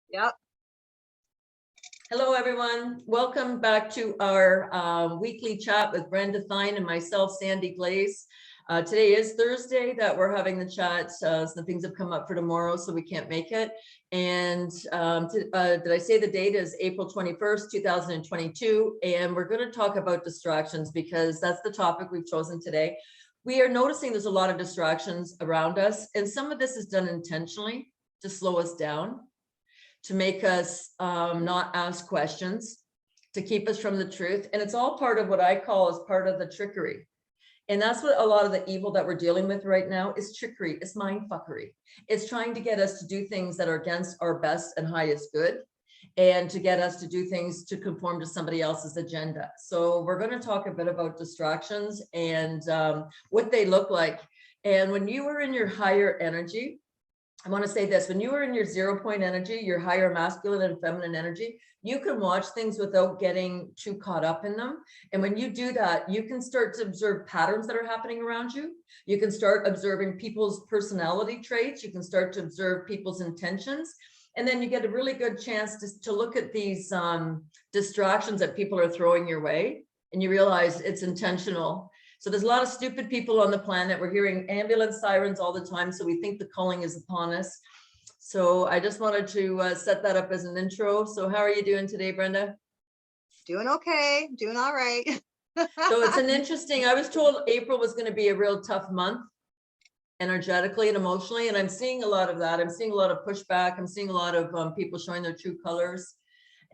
Yep. Hello, everyone. Welcome back to our weekly chat with Brenda Thyne and myself, Sandy Glaze. Today is Thursday that we're having the chat. Some things have come up for tomorrow, so we can't make it. And did I say the date is April 21st, 2022? And we're going to talk about distractions because that's the topic we've chosen today. We are noticing there's a lot of distractions around us, and some of this is done intentionally to slow us down, to make us not ask questions, to keep us from the truth. And it's all part of what I call as part of the trickery. And that's what a lot of the evil that we're dealing with right now is trickery. It's mind fuckery. It's trying to get us to do things that are against our best and highest good, and to get us to do things to conform to somebody else's agenda. So we're going to talk a bit about distractions and what they look like. And when you are in your higher energy, I want to say this, when you are in your 0 point energy, your higher masculine and feminine energy, you can watch things without getting too caught up in them. And when you do that, you can start to observe patterns that are happening around you. You can start observing people's personality traits. You can start to observe people's intentions. And then you get a really good chance to look at these distractions that people are throwing your way. And you realize it's intentional. So there's a lot of stupid people on the planet. We're hearing ambulance sirens all the time, so we think the calling is upon us. So I just wanted to set that up as an intro. So how are you doing today, Brenda? Doing okay. Doing all right. So it's an interesting, I was told April was going to be a real tough month, energetically and emotionally, and I'm seeing a lot of that. I'm seeing a lot of pushback. I'm seeing a lot of people showing their true colors.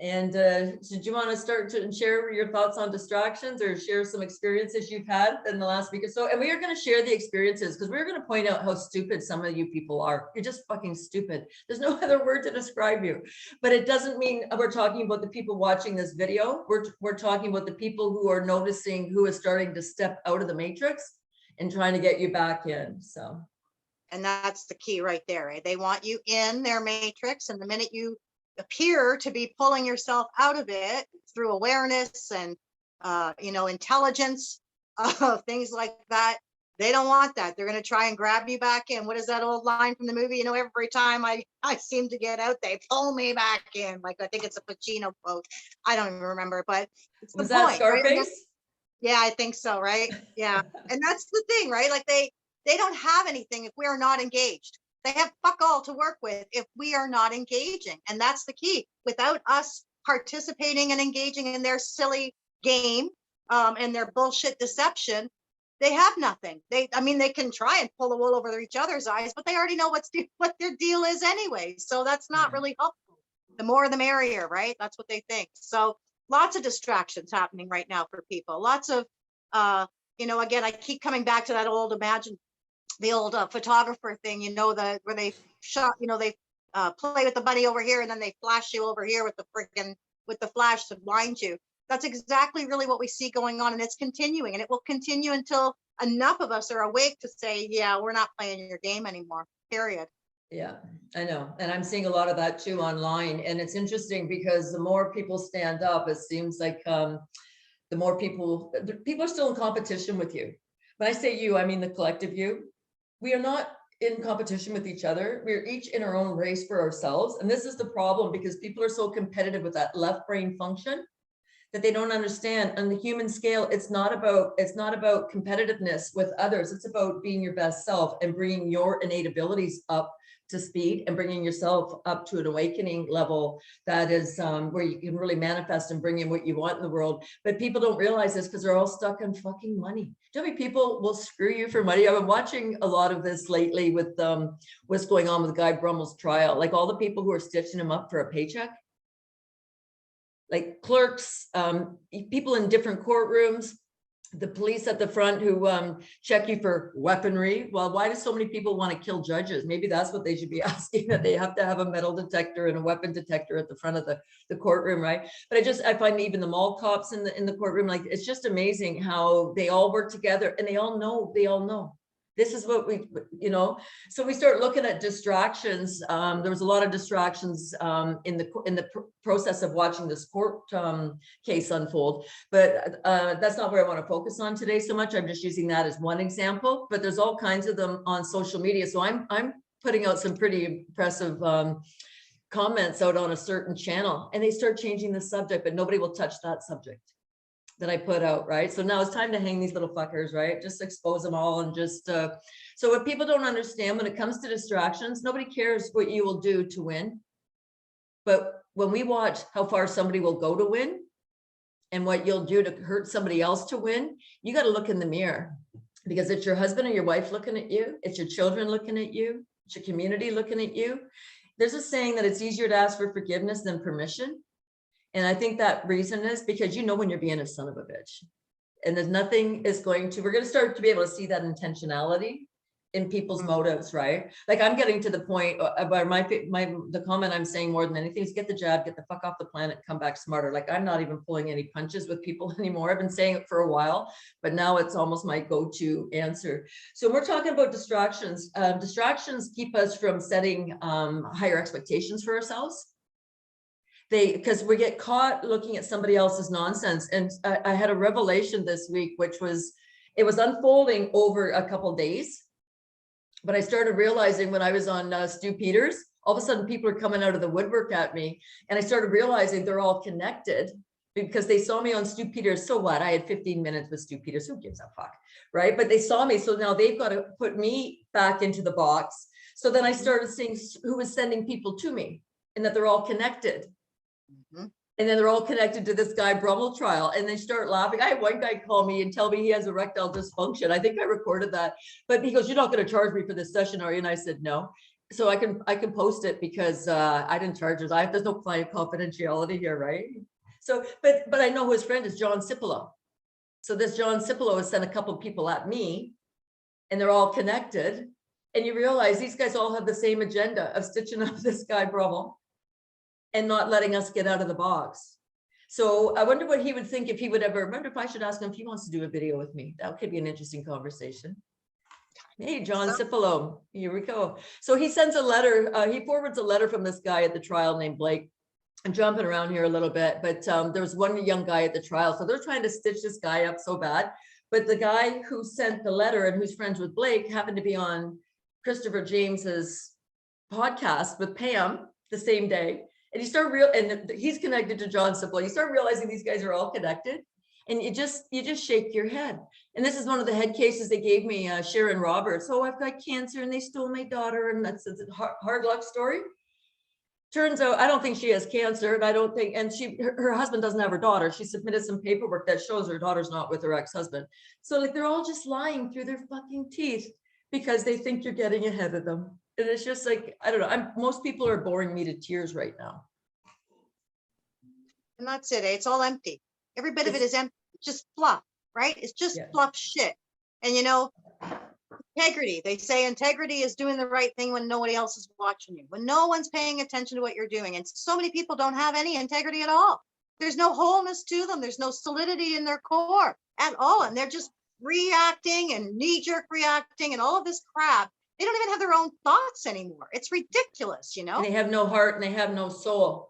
And did you want to start to share your thoughts on distractions or share some experiences you've had in the last week or so? And we are going to share the experiences because we're going to point out how stupid some of you people are. You're just fucking stupid. There's no other word to describe you. But it doesn't mean we're talking about the people watching this video. We're talking about the people who are noticing who is starting to step out of the matrix and trying to get you back in. So. And that's the key right there. Right? They want you in their matrix. And the minute you appear to be pulling yourself out of it through awareness and intelligence, things like that, they don't want that. They're going to try and grab you back in. What is that old line from the movie? Every time I seem to get out, they pull me back in. Like, I think it's a Pacino quote. I don't even remember, but it's the Was point, that Scarface? Right? Yeah, I think so, right? Yeah. And that's the thing, right? Like they don't have anything if we are not engaged. They have fuck all to work with if we are not engaging. And that's the key. Without us participating and engaging in their silly game and their bullshit deception, they have nothing. They can try and pull the wool over each other's eyes, but they already know what their deal is anyway. So that's not really helpful. The more the merrier, right? That's what they think. So lots of distractions happening right now for people. Lots of, again, I keep coming back to that old the old photographer thing, where they shot, they play with the bunny over here and then they flash you over here with the flash to blind you. That's exactly really what we see going on, and it's continuing, and it will continue until enough of us are awake to say, yeah, we're not playing your game anymore, period. Yeah, I know. And I'm seeing a lot of that too online. And it's interesting because the more people stand up, it seems like the more people are still in competition with you. When I say you, I mean the collective you. We are not in competition with each other. We're each in our own race for ourselves. And this is the problem because people are so competitive with that left brain function that they don't understand. On the human scale, it's not about competitiveness with others. It's about being your best self and bringing your innate abilities up to speed and bringing yourself up to an awakening level that is where you can really manifest and bring in what you want in the world. But people don't realize this because they're all stuck on fucking money. Do you know how many people will screw you for money? I've been watching a lot of this lately with what's going on with Guy Brummel's trial, like all the people who are stitching him up for a paycheck, like clerks, people in different courtrooms, the police at the front who check you for weaponry. Well, why do so many people want to kill judges? Maybe that's what they should be asking, that they have to have a metal detector and a weapon detector at the front of the courtroom, right? But I find even the mall cops in the courtroom, like, it's just amazing how they all work together and they all know. This is what we, so we start looking at distractions. There was a lot of distractions in the process of watching this court case unfold, but that's not where I want to focus on today so much. I'm just using that as one example, but there's all kinds of them on social media. So I'm putting out some pretty impressive comments out on a certain channel and they start changing the subject, but nobody will touch that subject that I put out, right? So now it's time to hang these little fuckers, right? Just expose them all and just, so what people don't understand when it comes to distractions, nobody cares what you will do to win. But when we watch how far somebody will go to win and what you'll do to hurt somebody else to win, you got to look in the mirror, because it's your husband or your wife looking at you. It's your children looking at you. It's your community looking at you. There's a saying that it's easier to ask for forgiveness than permission. And I think that reason is because you know when you're being a son of a bitch. And there's nothing is going to, we're going to start to be able to see that intentionality in people's motives, right? Like I'm getting to the point where the comment I'm saying more than anything is get the jab, get the fuck off the planet, come back smarter. Like I'm not even pulling any punches with people anymore. I've been saying it for a while, but now it's almost my go-to answer. So we're talking about distractions. Distractions keep us from setting higher expectations for ourselves. Because we get caught looking at somebody else's nonsense. And I had a revelation this week, which was, it was unfolding over a couple of days. But I started realizing when I was on Stu Peters, all of a sudden people are coming out of the woodwork at me. And I started realizing they're all connected because they saw me on Stu Peters. So what? I had 15 minutes with Stu Peters. Who gives a fuck, right? But they saw me. So now they've got to put me back into the box. So then I started seeing who was sending people to me and that they're all connected. And then they're all connected to this guy Brummel trial, and they start laughing. I had one guy call me and tell me he has erectile dysfunction. I think I recorded that, but he goes, "You're not going to charge me for this session, are you?" And I said, "No." So I can post it because I didn't charge it. There's no client confidentiality here, right? So, but I know his friend is John Cipolo. So this John Cipolo has sent a couple of people at me, and they're all connected. And you realize these guys all have the same agenda of stitching up this guy Brummel and not letting us get out of the box. So I wonder what he would think if he would ever, remember if I should ask him if he wants to do a video with me. That could be an interesting conversation. Hey, John Cipolo, here we go. So he sends a letter, he forwards a letter from this guy at the trial named Blake. I'm jumping around here a little bit, but there was one young guy at the trial. So they're trying to stitch this guy up so bad. But the guy who sent the letter and who's friends with Blake happened to be on Christopher James's podcast with Pam the same day. And you start and he's connected to John Cipolo. You start realizing these guys are all connected, and you just shake your head. And this is one of the head cases they gave me, Sharon Roberts. Oh, I've got cancer and they stole my daughter, and that's a hard luck story. Turns out I don't think she has cancer, and I don't think, and her husband doesn't have her daughter. She submitted some paperwork that shows her daughter's not with her ex-husband. So like they're all just lying through their fucking teeth because they think you're getting ahead of them. And it's just like, I don't know. Most people are boring me to tears right now. And that's it. It's all empty. Every bit of it is empty. It's just fluff, right? It's just fluff shit. And you know, integrity. They say integrity is doing the right thing when nobody else is watching you, when no one's paying attention to what you're doing. And so many people don't have any integrity at all. There's no wholeness to them. There's no solidity in their core at all. And they're just reacting and knee-jerk reacting and all of this crap. They don't even have their own thoughts anymore. It's ridiculous, you know? And they have no heart and they have no soul.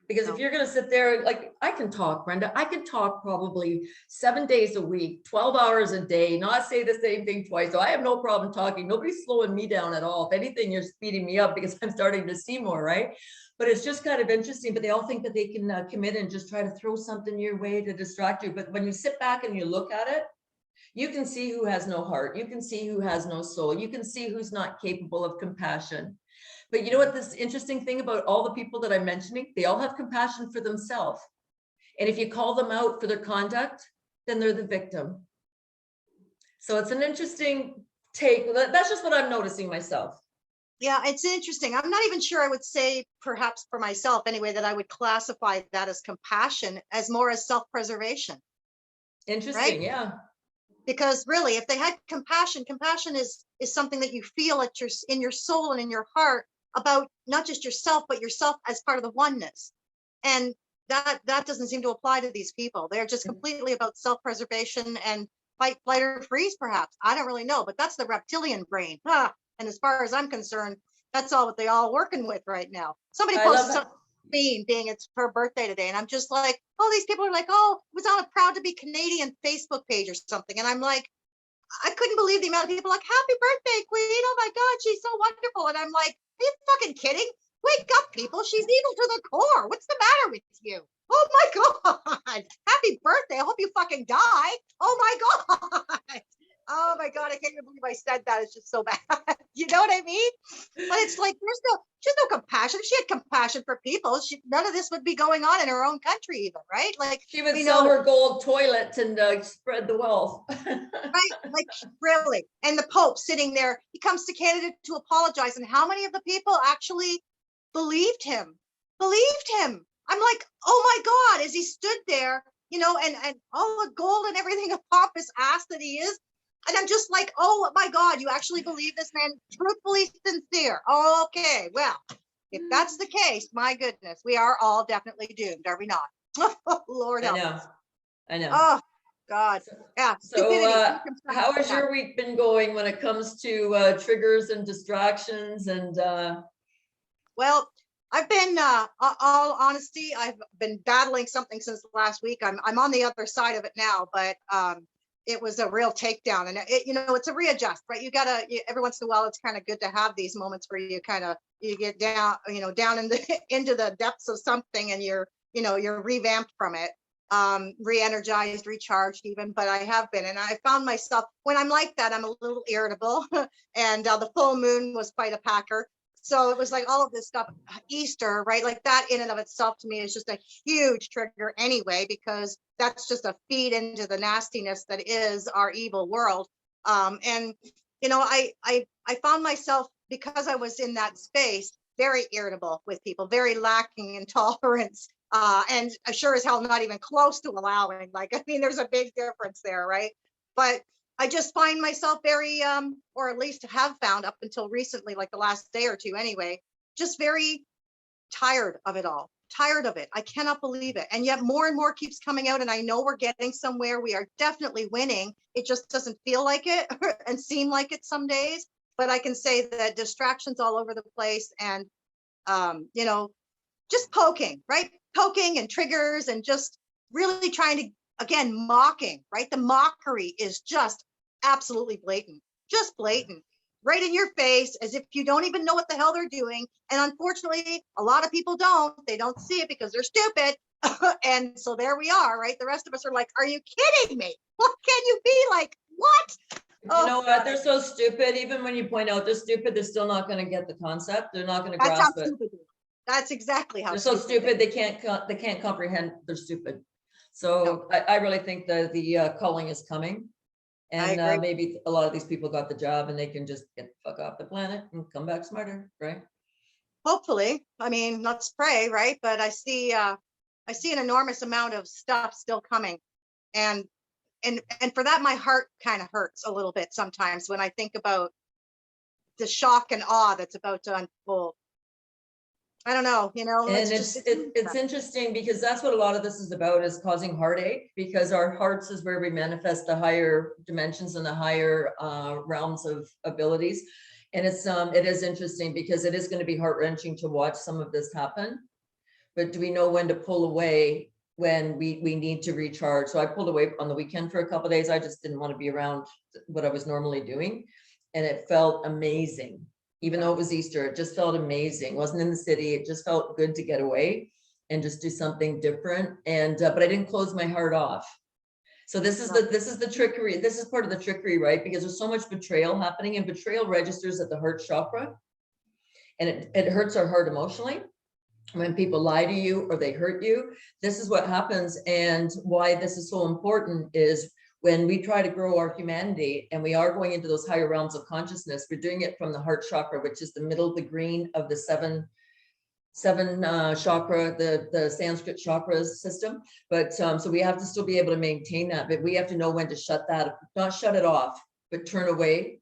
Because if you're going to sit there, like I can talk, Brenda, I can talk probably 7 days a week, 12 hours a day, not say the same thing twice. So I have no problem talking. Nobody's slowing me down at all. If anything, you're speeding me up because I'm starting to see more, right? But it's just kind of interesting, but they all think that they can come in and just try to throw something your way to distract you. But when you sit back and you look at it, you can see who has no heart. You can see who has no soul. You can see who's not capable of compassion. But you know what, this interesting thing about all the people that I'm mentioning, they all have compassion for themselves. And if you call them out for their conduct, then they're the victim. So it's an interesting take. That's just what I'm noticing myself. Yeah, it's interesting. I'm not even sure I would say, perhaps for myself anyway, that I would classify that as compassion, as more as self-preservation. Interesting, right? Yeah. Because really, if they had compassion, compassion is something that you feel at in your soul and in your heart about not just yourself, but yourself as part of the oneness. And that doesn't seem to apply to these people. They're just completely about self-preservation and fight, flight, or freeze, perhaps. I don't really know, but that's the reptilian brain. And as far as I'm concerned, that's all what they all working with right now. Somebody posted something being it's her birthday today, and I'm just like, oh, these people are like, oh, it was on a Proud to Be Canadian Facebook page or something, and I'm like, I couldn't believe the amount of people like, happy birthday, queen, oh my god, she's so wonderful. And I'm like, are you fucking kidding? Wake up, people. She's evil to the core. What's the matter with you? Oh my God. Happy birthday. I hope you fucking die. Oh my God. Oh my God. I can't even believe I said that. It's just so bad. You know what I mean? But it's like, she's no compassion. If she had compassion for people, none of this would be going on in her own country even, right? Like, She would we sell know, her gold toilet and spread the wealth. right? Like, really. And the Pope sitting there, he comes to Canada to apologize. And how many of the people actually believed him? Believed him. I'm like, oh my God, as he stood there, and all the gold and everything upon his ass that he is. And I'm just like, oh my God, you actually believe this man, truthfully sincere. Oh, okay, well, if that's the case, my goodness, we are all definitely doomed, are we not? Lord help us. I know. Oh God, yeah. So how has your week been going when it comes to triggers and distractions and Well, I've been, all honesty, I've been battling something since last week. I'm on the other side of it now, but it was a real takedown, and it's a readjust, right? Every once in a while, it's kind of good to have these moments where you get down, down in into the depths of something, and you're revamped from it, re-energized, recharged even. But I have been, and I found myself when I'm like that, I'm a little irritable, and the full moon was quite a packer. So it was like all of this stuff, Easter, right? Like that in and of itself to me is just a huge trigger anyway, because that's just a feed into the nastiness that is our evil world. And I found myself, because I was in that space, very irritable with people, very lacking in tolerance, and sure as hell not even close to allowing. Like, I mean, there's a big difference there, right? But I just find myself very, or at least have found up until recently, like the last day or two anyway, just very tired of it all, tired of it. I cannot believe it. And yet more and more keeps coming out, and I know we're getting somewhere. We are definitely winning. It just doesn't feel like it and seem like it some days. But I can say that distractions all over the place, and, just poking, right? Poking and triggers, and just really trying to, again, mocking, right? The mockery is just absolutely blatant, just blatant, right in your face, as if you don't even know what the hell they're doing. And unfortunately, a lot of people don't. They don't see it because they're stupid. And so there we are, right? The rest of us are like, are you kidding me? What can you be like? What? you know what? They're so stupid. Even when you point out they're stupid, they're still not going to get the concept. They're not going to That's how grasp it. stupid they are. That's exactly how They're so stupid they can't comprehend they're stupid. So I really think that the culling is coming, and maybe a lot of these people got the job and they can just get the fuck off the planet and come back smarter, right? Hopefully. I mean, let's pray, right? But I see an enormous amount of stuff still coming, and for that, my heart kind of hurts a little bit sometimes when I think about the shock and awe that's about to unfold. I don't know, And it's interesting because that's what a lot of this is about, is causing heartache, because our hearts is where we manifest the higher dimensions and the higher realms of abilities. And it is interesting because it is going to be heart-wrenching to watch some of this happen. But do we know when to pull away when we need to recharge? So I pulled away on the weekend for a couple of days. I just didn't want to be around what I was normally doing. And it felt amazing. Even though it was Easter, it just felt amazing. It wasn't in the city. It just felt good to get away and just do something different. And but I didn't close my heart off. So this is the trickery. This is part of the trickery, right? Because there's so much betrayal happening, and betrayal registers at the heart chakra, and it hurts our heart emotionally. When people lie to you or they hurt you, this is what happens. And why this is so important is when we try to grow our humanity and we are going into those higher realms of consciousness, we're doing it from the heart chakra, which is the middle, the green of the seven chakra, the Sanskrit chakras system. But so we have to still be able to maintain that, but we have to know when to shut that, not shut it off, but turn away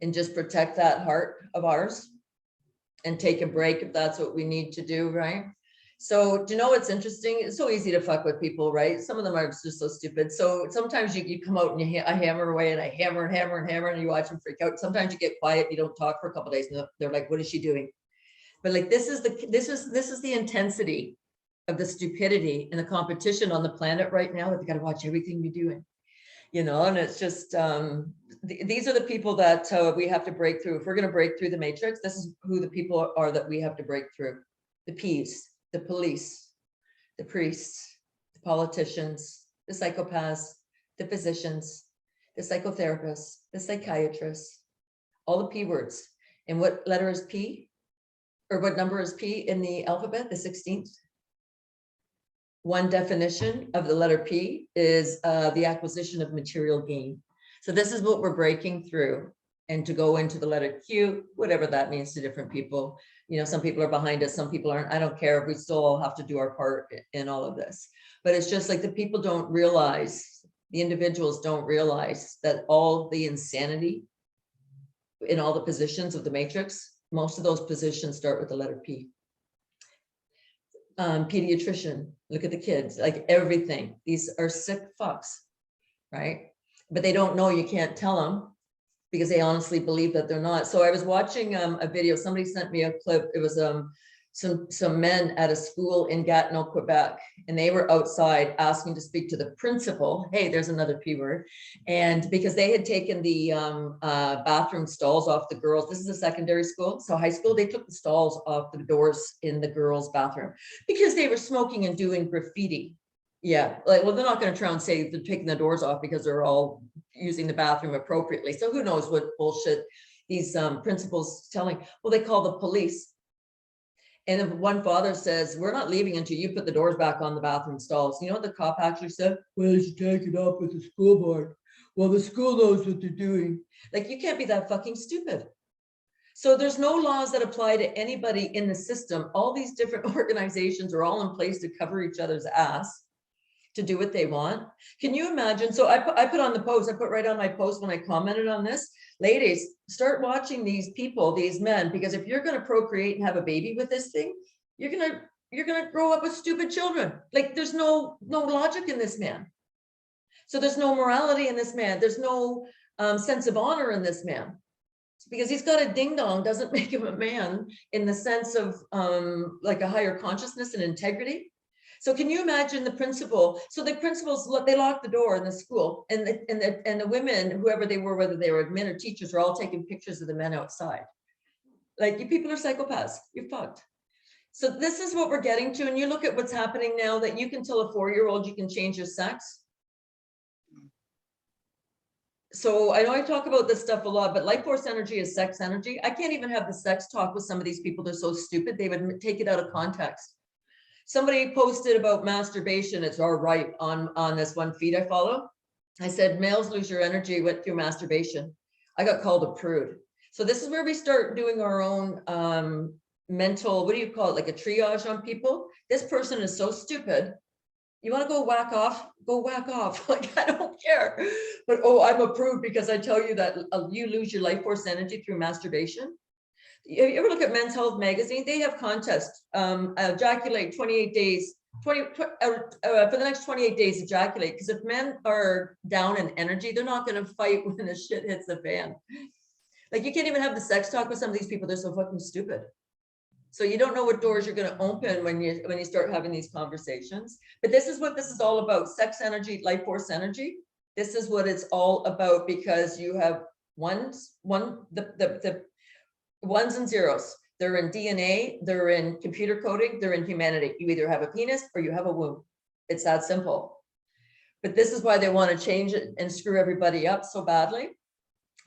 and just protect that heart of ours and take a break if that's what we need to do, right? So, do you know what's interesting? It's so easy to fuck with people, right? Some of them are just so stupid. So sometimes you come out and I hammer away, and I hammer and hammer and hammer, and you watch them freak out. Sometimes you get quiet, you don't talk for a couple of days, and they're like, "What is she doing?" But like, this is the intensity of the stupidity and the competition on the planet right now, that they got to watch everything you're doing. you know, and it's just, these are the people that we have to break through. If we're going to break through the matrix, this is who the people are that we have to break through. The P's, the police, the priests, the politicians, the psychopaths, the physicians, the psychotherapists, the psychiatrists, all the P words. And what letter is P? Or what number is P in the alphabet? The 16th. One definition of the letter P is the acquisition of material gain. So this is what we're breaking through. And to go into the letter Q, whatever that means to different people. You know, some people are behind us, some people aren't. I don't care. We still all have to do our part in all of this. But it's just like the people don't realize, the individuals don't realize that all the insanity in all the positions of the matrix, most of those positions start with the letter P. Pediatrician, look at the kids, like everything. These are sick fucks, right? But they don't know, you can't tell them because they honestly believe that they're not. So I was watching a video, somebody sent me a clip. It was some men at a school in Gatineau, Quebec, and they were outside asking to speak to the principal. Hey, there's another P word. And because they had taken the bathroom stalls off the girls, this is a secondary school, so high school, they took the stalls off the doors in the girls' bathroom because they were smoking and doing graffiti. Yeah, like, well, they're not going to try and say they're taking the doors off because they're all using the bathroom appropriately. So who knows what bullshit these principals telling. Well, they call the police. And if one father says, we're not leaving until you put the doors back on the bathroom stalls. You know what the cop actually said? Well, you should take it up with the school board. Well, the school knows what they're doing. Like, you can't be that fucking stupid. So there's no laws that apply to anybody in the system. All these different organizations are all in place to cover each other's ass, to do what they want. Can you imagine? So I put on the post, I put right on my post when I commented on this, ladies, start watching these people, these men, because if you're going to procreate and have a baby with this thing, you're going to grow up with stupid children. Like, there's no logic in this man. So there's no morality in this man. There's no sense of honor in this man. Because he's got a ding dong doesn't make him a man in the sense of like a higher consciousness and integrity. So can you imagine the principal? So the principals, they locked the door in the school, and the women, whoever they were, whether they were admin or teachers, were all taking pictures of the men outside. Like, you people are psychopaths. You're fucked. So this is what we're getting to. And you look at what's happening now, that you can tell a 4-year-old you can change your sex. So I know I talk about this stuff a lot, but life force energy is sex energy. I can't even have the sex talk with some of these people. They're so stupid. They would take it out of context. Somebody posted about masturbation. It's all right on this one feed I follow. I said, males lose your energy went through masturbation. I got called a prude. So this is where we start doing our own mental, what do you call it? Like a triage on people. This person is so stupid. You want to go whack off? Go whack off. Like, I don't care. But, oh, I'm a prude because I tell you that you lose your life force energy through masturbation. You ever look at Men's Health magazine? They have contests, ejaculate 28 days, for the next 28 days, ejaculate. Because if men are down in energy, they're not going to fight when the shit hits the fan. Like, you can't even have the sex talk with some of these people. They're so fucking stupid. So you don't know what doors you're going to open when you start having these conversations. But this is what this is all about: sex energy, life force energy. This is what it's all about, because you have the ones and zeros. They're in DNA, they're in computer coding, they're in humanity. You either have a penis or you have a womb. It's that simple. But this is why they want to change it and screw everybody up so badly.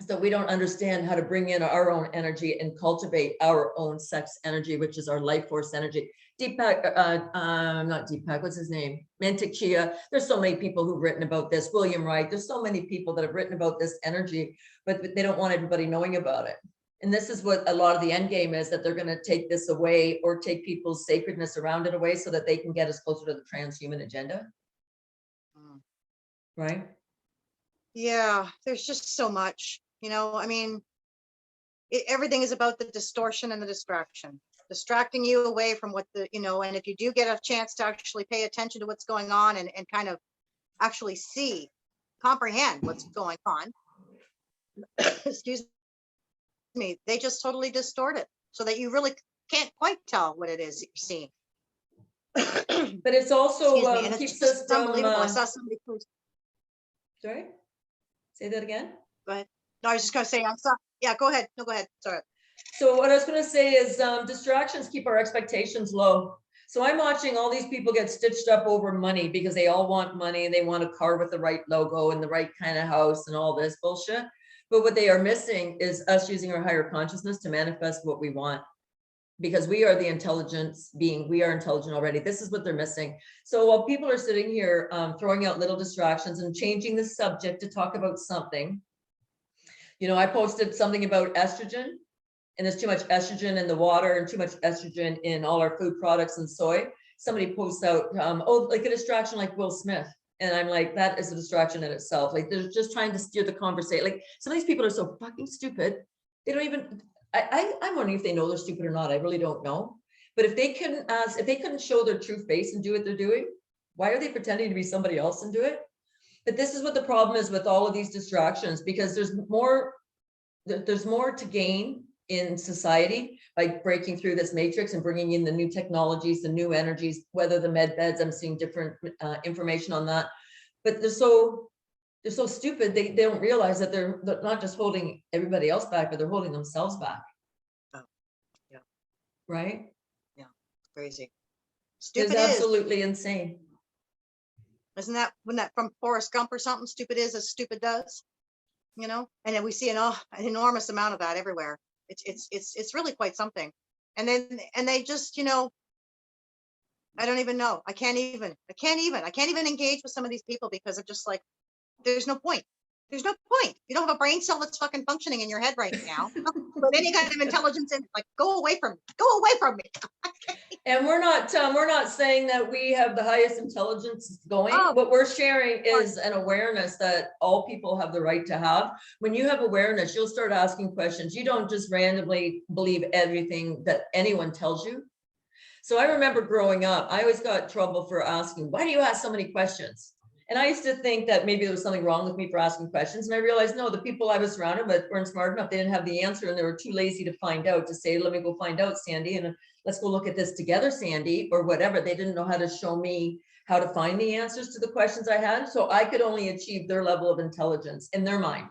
So we don't understand how to bring in our own energy and cultivate our own sex energy, which is our life force energy. Deepak, not Deepak, what's his name? Mantik Chia. There's so many people who've written about this. William Wright. There's so many people that have written about this energy, but they don't want everybody knowing about it. And this is what a lot of the end game is, that they're going to take this away, or take people's sacredness around it away, so that they can get us closer to the transhuman agenda. Right? Yeah, there's just so much, you know. I mean, everything is about the distortion and the distraction, distracting you away from what the, you know, and if you do get a chance to actually pay attention to what's going on and kind of actually see, comprehend what's going on, excuse me, they just totally distort it so that you really can't quite tell what it is that you're seeing. But it's also and it's keeps just us from unbelievable. I saw somebody post. Sorry? Say that again. Go ahead. No, I was just gonna say, I'm sorry. Yeah, go ahead. No, go ahead. Sorry. So what I was going to say is distractions keep our expectations low. So I'm watching all these people get stitched up over money because they all want money and they want a car with the right logo and the right kind of house and all this bullshit. But what they are missing is us using our higher consciousness to manifest what we want. Because we are the intelligence being, we are intelligent already. This is what they're missing. So while people are sitting here throwing out little distractions and changing the subject to talk about something, you know, I posted something about estrogen, and there's too much estrogen in the water and too much estrogen in all our food products and soy. Somebody posts out, oh, like a distraction like Will Smith. And I'm like, that is a distraction in itself. Like they're just trying to steer the conversation. Like some of these people are so fucking stupid. They don't even, I'm wondering if they know they're stupid or not. I really don't know. But if they couldn't ask, if they couldn't show their true face and do what they're doing, why are they pretending to be somebody else and do it? But this is what the problem is with all of these distractions, because there's more to gain in society by breaking through this matrix and bringing in the new technologies, the new energies, whether the med beds, I'm seeing different information on that. But they're so stupid, they don't realize that they're not just holding everybody else back, but they're holding themselves back. Oh, yeah. Right? Yeah, crazy. Stupid is absolutely insane. Isn't that when that from Forrest Gump or something? Stupid is as stupid does, you know? And then we see an enormous amount of that everywhere. It's really quite something. And they just, you know, I don't even know. I can't even engage with some of these people because I'm just like, there's no point. There's no point. You don't have a brain cell that's fucking functioning in your head right now. But any kind of intelligence in, like, go away from me. Go away from me. And we're not saying that we have the highest intelligence going. Oh, what we're sharing is an awareness that all people have the right to have. When you have awareness, you'll start asking questions. You don't just randomly believe everything that anyone tells you. So I remember growing up, I always got in trouble for asking, why do you ask so many questions? And I used to think that maybe there was something wrong with me for asking questions. And I realized, no, the people I was surrounded with weren't smart enough. They didn't have the answer and they were too lazy to find out, to say, let me go find out, Sandy, and let's go look at this together, Sandy, or whatever. They didn't know how to show me how to find the answers to the questions I had. So I could only achieve their level of intelligence in their mind.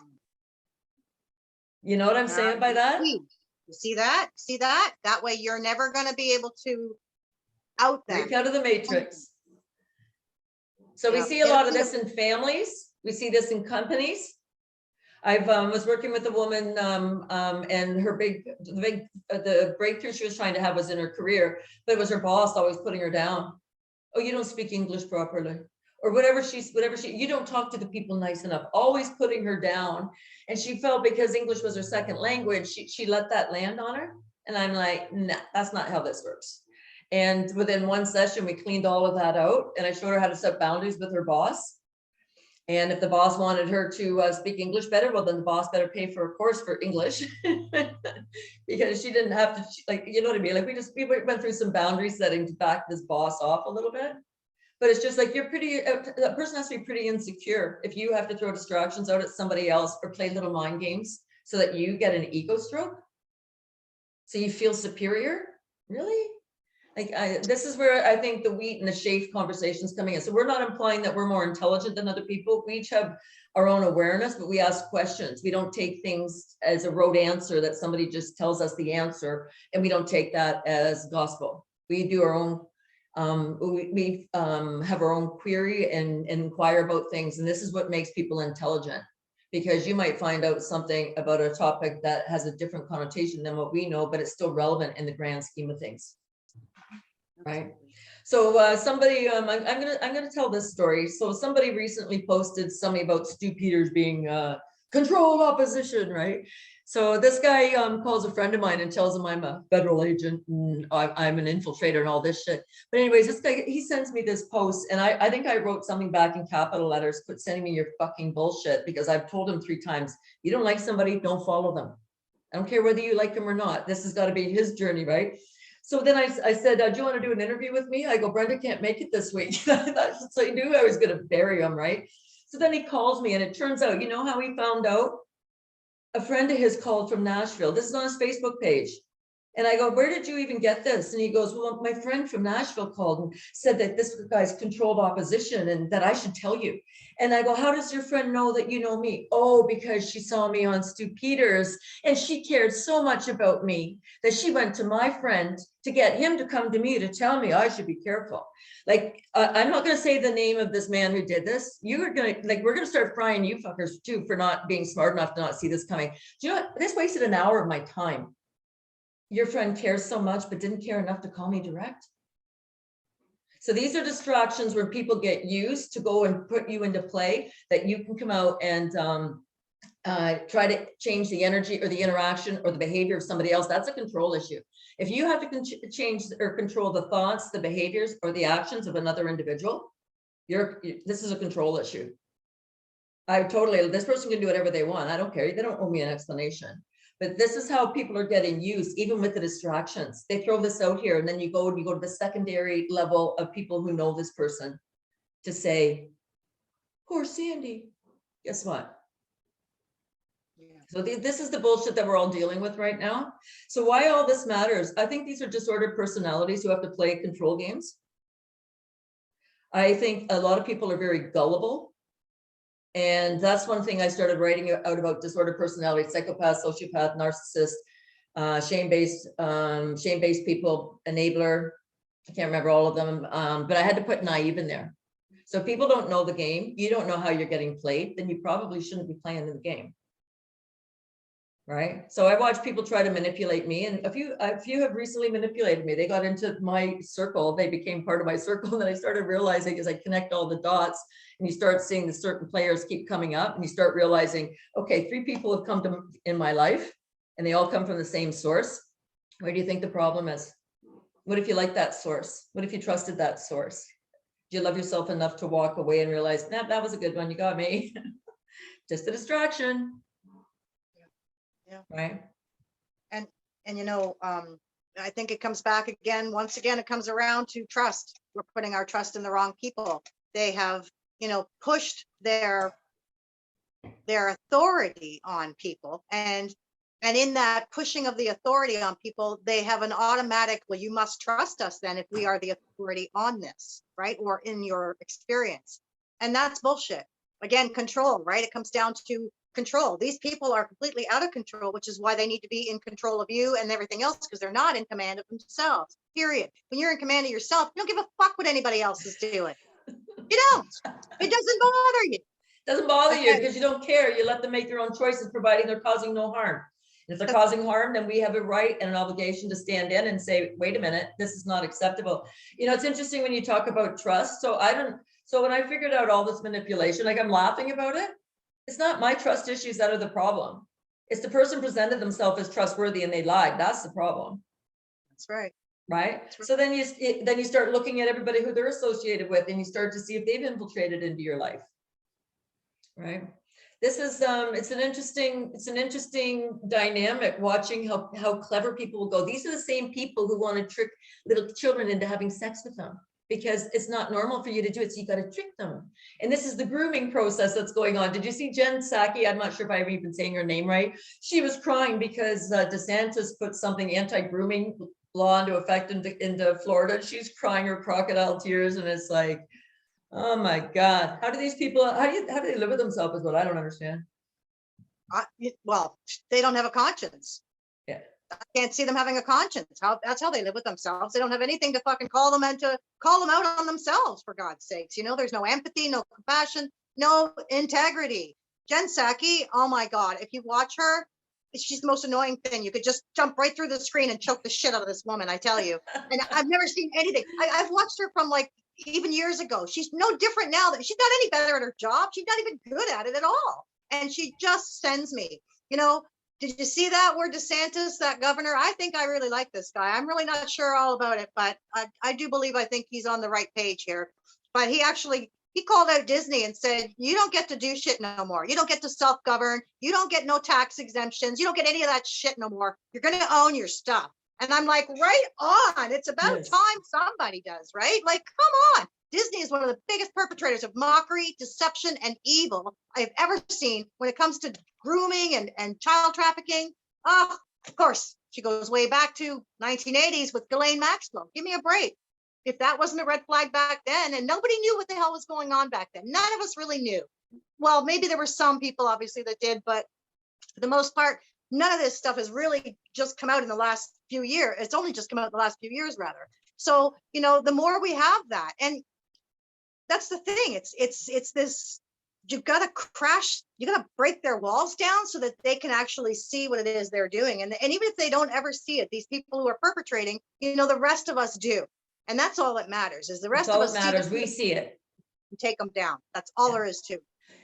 You know what I'm saying by that? You see that? See that? That way you're never going to be able to out them. Break out of the matrix. So we see a lot of this in families. We see this in companies. I was working with a woman and the breakthrough she was trying to have was in her career, but it was her boss always putting her down. Oh, you don't speak English properly, or whatever you don't talk to the people nice enough, always putting her down. And she felt because English was her second language, she let that land on her. And I'm like, nah, that's not how this works. And within one session, we cleaned all of that out. And I showed her how to set boundaries with her boss. And if the boss wanted her to speak English better, well, then the boss better pay for a course for English because she didn't have to, like, you know what I mean? Like we went through some boundary setting to back this boss off a little bit. But it's just like, that person has to be pretty insecure if you have to throw distractions out at somebody else or play little mind games so that you get an ego stroke. So you feel superior, really? Like this is where I think the wheat and the chaff conversation is coming in. So we're not implying that we're more intelligent than other people. We each have our own awareness, but we ask questions. We don't take things as a rote answer that somebody just tells us the answer, and we don't take that as gospel. We do our own, we have our own query and inquire about things. And this is what makes people intelligent, because you might find out something about a topic that has a different connotation than what we know, but it's still relevant in the grand scheme of things. Right. So somebody, I'm gonna tell this story. So somebody recently posted something about Stu Peters being controlled opposition, right? So this guy calls a friend of mine and tells him I'm a federal agent and I'm an infiltrator and all this shit. But anyways, this guy, he sends me this post, and I think I wrote something back in capital letters, quit sending me your fucking bullshit, because I've told him 3 times, you don't like somebody, don't follow them. I don't care whether you like them or not. This has got to be his journey, right? So then I said, do you want to do an interview with me? I go, Brenda can't make it this week. So I knew I was going to bury him, right? So then he calls me, and it turns out, you know how he found out? A friend of his called from Nashville. This is on his Facebook page. And I go, where did you even get this? And he goes, well, my friend from Nashville called and said that this guy's controlled opposition and that I should tell you. And I go, how does your friend know that you know me? Oh, because she saw me on Stu Peters and she cared so much about me that she went to my friend to get him to come to me to tell me I should be careful. Like, I'm not going to say the name of this man who did this. You are going to, like, we're going to start frying you fuckers too for not being smart enough to not see this coming. Do you know what? This wasted an hour of my time. Your friend cares so much, but didn't care enough to call me direct. So these are distractions where people get used to go and put you into play that you can come out and try to change the energy or the interaction or the behavior of somebody else. That's a control issue. If you have to change or control the thoughts, the behaviors, or the actions of another individual, this is a control issue. This person can do whatever they want. I don't care. They don't owe me an explanation. But this is how people are getting used, even with the distractions. They throw this out here, and then you go to the secondary level of people who know this person to say, poor Sandy. Guess what? Yeah. So this is the bullshit that we're all dealing with right now. So why all this matters? I think these are disordered personalities who have to play control games. I think a lot of people are very gullible. And that's one thing I started writing out about disordered personality, psychopath, sociopath, narcissist, shame-based people, enabler. I can't remember all of them, but I had to put naive in there. So if people don't know the game, you don't know how you're getting played, then you probably shouldn't be playing the game. Right? So I watch people try to manipulate me, and a few have recently manipulated me. They got into my circle, they became part of my circle, and then I started realizing as I connect all the dots, and you start seeing the certain players keep coming up, and you start realizing, okay, 3 people have come in my life, and they all come from the same source. Where do you think the problem is? What if you like that source? What if you trusted that source? Do you love yourself enough to walk away and realize, nah, that was a good one, you got me. Just a distraction. Yeah. Right. And you know, I think it comes back again. Once again, it comes around to trust. We're putting our trust in the wrong people. They have, you know, pushed their authority on people, and in that pushing of the authority on people, they have an automatic, well, you must trust us then if we are the authority on this, right? Or in your experience. And that's bullshit. Again, control, right? It comes down to control. These people are completely out of control, which is why they need to be in control of you and everything else, because they're not in command of themselves, period. When you're in command of yourself, you don't give a fuck what anybody else is doing. You don't. It doesn't bother you. Doesn't bother you because you don't care. You let them make their own choices, providing they're causing no harm. And if they're causing harm, then we have a right and an obligation to stand in and say, wait a minute, this is not acceptable. You know, it's interesting when you talk about trust. So when I figured out all this manipulation, like I'm laughing about it, it's not my trust issues that are the problem. It's the person presented themselves as trustworthy and they lied. That's the problem. That's right. Right. So then you start looking at everybody who they're associated with, and you start to see if they've infiltrated into your life. Right. This is it's an interesting dynamic, watching how clever people will go. These are the same people who want to trick little children into having sex with them, because it's not normal for you to do it. So you got to trick them. And this is the grooming process that's going on. Did you see Jen Psaki? I'm not sure if I'm even saying her name right. She was crying because DeSantis put something anti-grooming law into effect into Florida. She's crying her crocodile tears. And it's like, oh my God, how do these people, how do they live with themselves is what I don't understand. Well, they don't have a conscience. Yeah. I can't see them having a conscience. That's how they live with themselves. They don't have anything to fucking call them and to call them out on themselves, for God's sakes. You know, there's no empathy, no compassion, no integrity. Jen Psaki, oh my God, if you watch her, she's the most annoying thing. You could just jump right through the screen and choke the shit out of this woman, I tell you. And I've never seen anything. I've watched her from like even years ago. She's no different now. That she's not any better at her job. She's not even good at it at all. And she just sends me, you know. Did you see that where DeSantis, that governor? I think I really like this guy. I'm really not sure all about it, but I do believe, I think he's on the right page here. But he called out Disney and said, you don't get to do shit no more. You don't get to self-govern. You don't get no tax exemptions. You don't get any of that shit no more. You're going to own your stuff. And I'm like, right on. It's about time somebody does, right? Like, come on. Disney is one of the biggest perpetrators of mockery, deception, and evil I've ever seen when it comes to grooming and child trafficking. Oh, of course, She goes way back to 1980s with Ghislaine Maxwell. Give me a break. If that wasn't a red flag back then, and nobody knew what the hell was going on back then. None of us really knew. Well, maybe there were some people obviously that did, but for the most part, none of this stuff has really just come out in the last few years. It's only just come out in the last few years, rather. So, you know, the more we have that, and that's the thing. It's this, you've got to crash, you got to break their walls down so that they can actually see what it is they're doing. And even if they don't ever see it, these people who are perpetrating, you know, the rest of us do. And that's all that matters, is the rest of us matters. We see it. Take them down. That's all there is to it.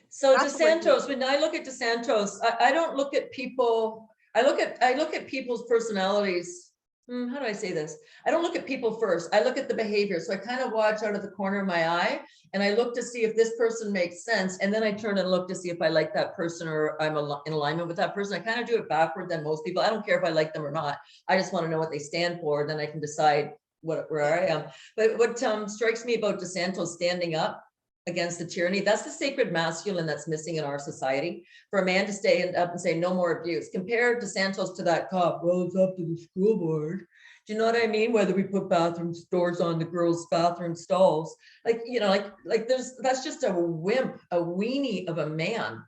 So DeSantos, when I look at DeSantos, I don't look at people, I look at people's personalities. How do I say this? I don't look at people first. I look at the behavior. So I kind of watch out of the corner of my eye and I look to see if this person makes sense. And then I turn and look to see if I like that person or I'm in alignment with that person. I kind of do it backward than most people. I don't care if I like them or not. I just want to know what they stand for. Then I can decide where I am. But what strikes me about DeSantos standing up against the tyranny, that's the sacred masculine that's missing in our society. For a man to stand up and say no more abuse. Compare DeSantos to that cop. Well, it's up to the school board. Do you know what I mean? Whether we put bathroom doors on the girls' bathroom stalls, like, you know, like that's just a wimp, a weenie of a man.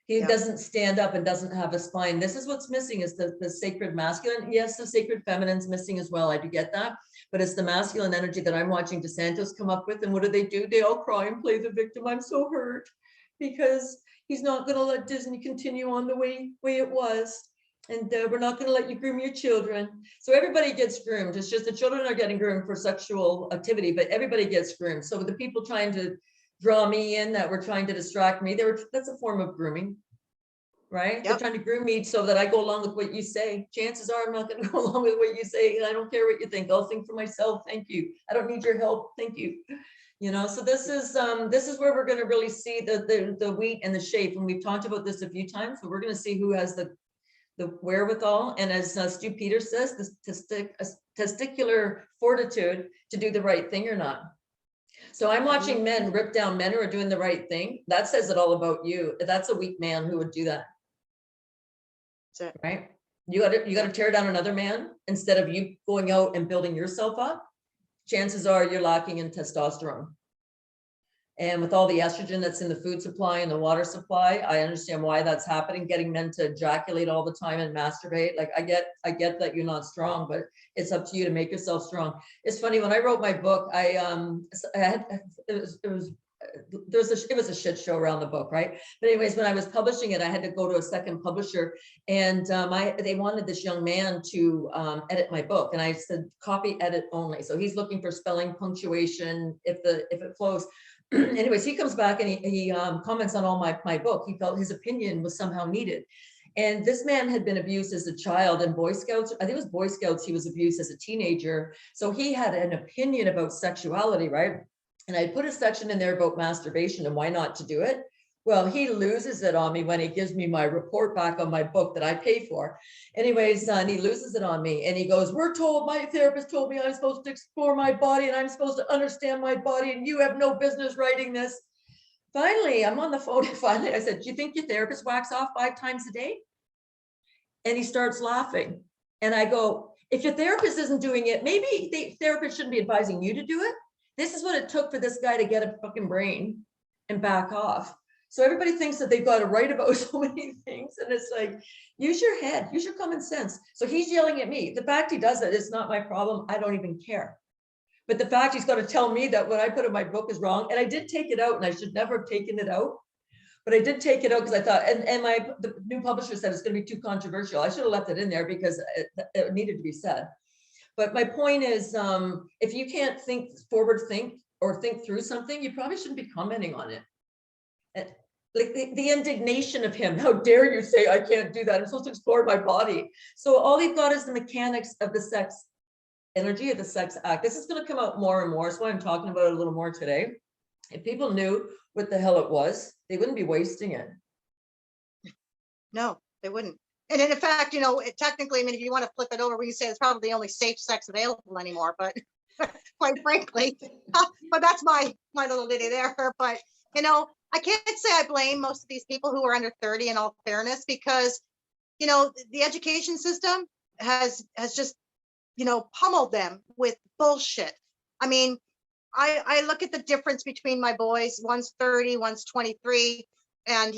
He doesn't stand up and doesn't have a spine. This is what's missing, is the sacred masculine. Yes, the sacred feminine's missing as well. I do get that. But it's the masculine energy that I'm watching DeSantos come up with. And what do? They all cry and play the victim. I'm so hurt because he's not going to let Disney continue on the way it was. And we're not going to let you groom your children. So everybody gets groomed. It's just the children are getting groomed for sexual activity, but everybody gets groomed. So the people trying to draw me in, that were trying to distract me, that's a form of grooming, right? They're trying to groom me so that I go along with what you say. Chances are I'm not going to go along with what you say. And I don't care what you think. I'll think for myself. Thank you. I don't need your help. Thank you. You know, so this is where we're going to really see the wheat and the shape. And we've talked about this a few times, but we're going to see who has the wherewithal, and as Stu Peters says, the testicular fortitude to do the right thing or not. So I'm watching men rip down men who are doing the right thing. That says it all about you. That's a weak man who would do that. That's it. Right? You got to tear down another man instead of you going out and building yourself up. Chances are you're lacking in testosterone. And with all the estrogen that's in the food supply and the water supply, I understand why that's happening, getting men to ejaculate all the time and masturbate. Like I get that you're not strong, but it's up to you to make yourself strong. It's funny, when I wrote my book, it was a shit show around the book, right? But anyways, when I was publishing it, I had to go to a second publisher, and they wanted this young man to edit my book, and I said copy edit only. So he's looking for spelling, punctuation, if it flows. Anyways, he comes back and he comments on all my book. He felt his opinion was somehow needed. And this man had been abused as a child in Boy Scouts. I think it was Boy Scouts. He was abused as a teenager. So he had an opinion about sexuality, right? And I put a section in there about masturbation and why not to do it. Well, he loses it on me when he gives me my report back on my book that I pay for. Anyways, and he loses it on me and he goes, my therapist told me I'm supposed to explore my body and I'm supposed to understand my body and you have no business writing this. Finally, I'm on the phone. Finally, I said, do you think your therapist whacks off 5 times a day? And he starts laughing. And I go, if your therapist isn't doing it, maybe the therapist shouldn't be advising you to do it. This is what it took for this guy to get a fucking brain and back off. So everybody thinks that they've got to write about so many things. And it's like, use your head, use your common sense. So he's yelling at me. The fact he does it is not my problem. I don't even care. But the fact he's got to tell me that what I put in my book is wrong. And I did take it out and I should never have taken it out. But I did take it out because I thought, and the new publisher said it's going to be too controversial. I should have left it in there because it needed to be said. But my point is, if you can't think or think through something, you probably shouldn't be commenting on it. Like the indignation of him, how dare you say I can't do that? I'm supposed to explore my body. So all they've got is the mechanics of the sex energy of the sex act. This is going to come out more and more. That's why I'm talking about it a little more today. If people knew what the hell it was, they wouldn't be wasting it. No, they wouldn't. And in fact, you know, technically, I mean, if you want to flip it over, we can say it's probably the only safe sex available anymore, but quite frankly, but that's my little ditty there. But, you know, I can't say I blame most of these people who are under 30 in all fairness, because, you know, the education system, has just, pummeled them with bullshit. I mean, I look at the difference between my boys. One's 30, one's 23. And,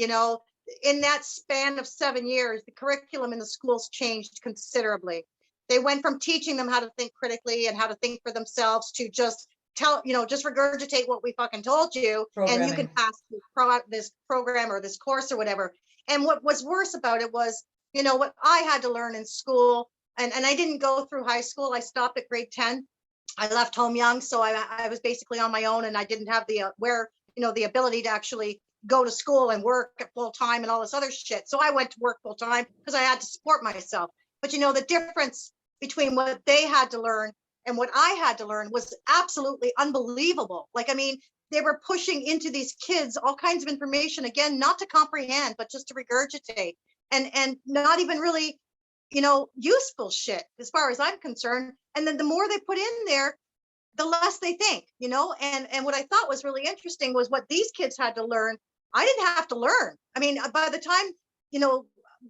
in that span of 7 years, the curriculum in the schools changed considerably. They went from teaching them how to think critically and how to think for themselves to just just regurgitate what we fucking told you, and you can pass this program or this course or whatever. And what was worse about it was, what I had to learn in school, and I didn't go through high school. I stopped at grade 10. I left home young, so I was basically on my own, and I didn't have the the ability to actually go to school and work at full time and all this other shit. So I went to work full time because I had to support myself. But the difference between what they had to learn and what I had to learn was absolutely unbelievable. Like, I mean, they were pushing into these kids all kinds of information, again, not to comprehend, but just to regurgitate, and not even really, useful shit as far as I'm concerned. And then the more they put in there, the less they think, and what I thought was really interesting was what these kids had to learn. I didn't have to learn. I mean, by the time,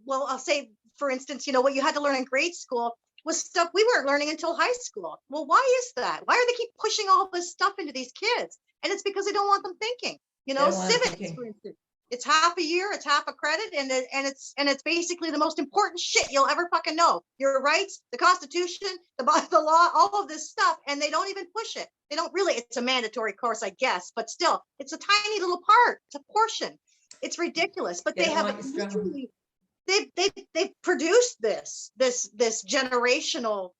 well, I'll say, for instance, what you had to learn in grade school was stuff we weren't learning until high school. Well, why is that? Why are they keep pushing all this stuff into these kids? And it's because they don't want them thinking. Civics, for instance, it's half a year, it's half a credit, and it's basically the most important shit you'll ever fucking know. Your rights, the Constitution, the law, all of this stuff, and they don't even push it. They don't really. It's a mandatory course, I guess, but still, it's a tiny little part. It's a portion. It's ridiculous, but they have literally. They've produced this generational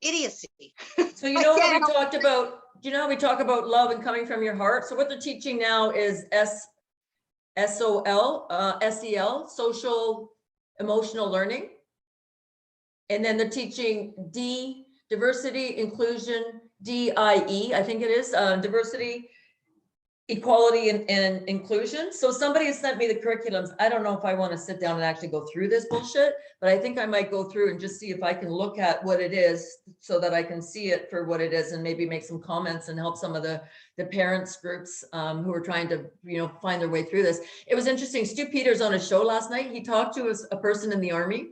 idiocy. So we talked about, we talk about love and coming from your heart. So what they're teaching now is SEL, social emotional learning. And then they're teaching diversity, inclusion, DIE, I think it is, diversity, equality, and inclusion. So somebody has sent me the curriculums. I don't know if I want to sit down and actually go through this bullshit, but I think I might go through and just see if I can look at what it is so that I can see it for what it is, and maybe make some comments and help some of the parents groups who are trying to, find their way through this. It was interesting. Stu Peters on a show last night, he talked to a person in the Army.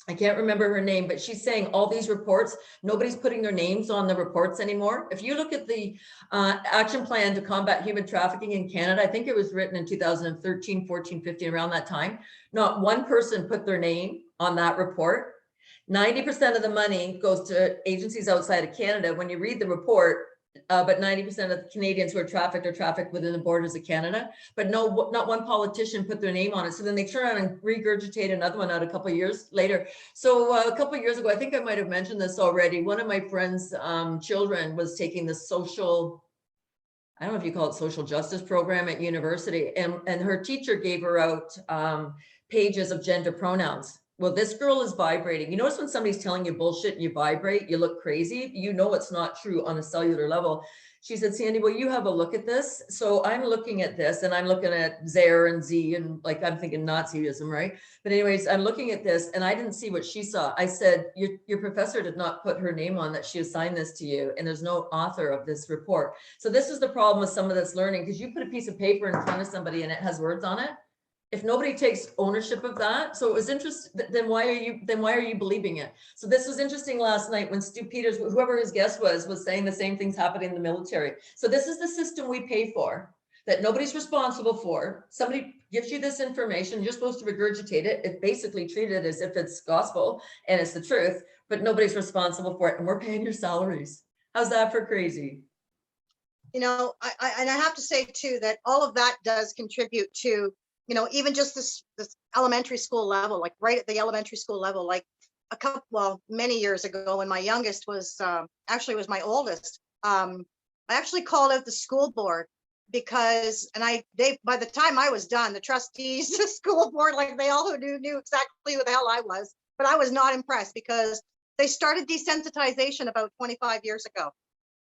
I can't remember her name, but she's saying all these reports, nobody's putting their names on the reports anymore. If you look at the action plan to combat human trafficking in Canada, I think it was written in 2013, 14, 15, around that time. Not one person put their name on that report. 90% of the money goes to agencies outside of Canada. When you read the report, but 90% of Canadians who are trafficked within the borders of Canada. But no, not one politician put their name on it. So then they turn around and regurgitate another one out a couple of years later. So a couple of years ago, I think I might have mentioned this already. One of my friends' children was taking the social, I don't know if you call it social justice program at university. And her teacher gave her out pages of gender pronouns. Well, this girl is vibrating. You notice when somebody's telling you bullshit and you vibrate, you look crazy, it's not true on a cellular level. She said, Sandy, will you have a look at this? So I'm looking at this, and I'm looking at Zer and Z, and like, I'm thinking Nazism, right? But anyways, I'm looking at this and I didn't see what she saw. I said, your professor did not put her name on that she assigned this to you, and there's no author of this report. So this is the problem with some of this learning, because you put a piece of paper in front of somebody and it has words on it. If nobody takes ownership of that, so it was interesting, then why are you believing it? So this was interesting last night when Stu Peters, whoever his guest was saying the same things happening in the military. So this is the system we pay for, that nobody's responsible for. Somebody gives you this information, you're supposed to regurgitate it. It's basically treated as if it's gospel and it's the truth, but nobody's responsible for it, and we're paying your salaries. How's that for crazy? I have to say too, that all of that does contribute to, even just this elementary school level, like right at the elementary school level, like many years ago when my youngest was was my oldest, I actually called out the school board because, by the time I was done, the trustees, the school board, like they all knew exactly who the hell I was, but I was not impressed because they started desensitization about 25 years ago,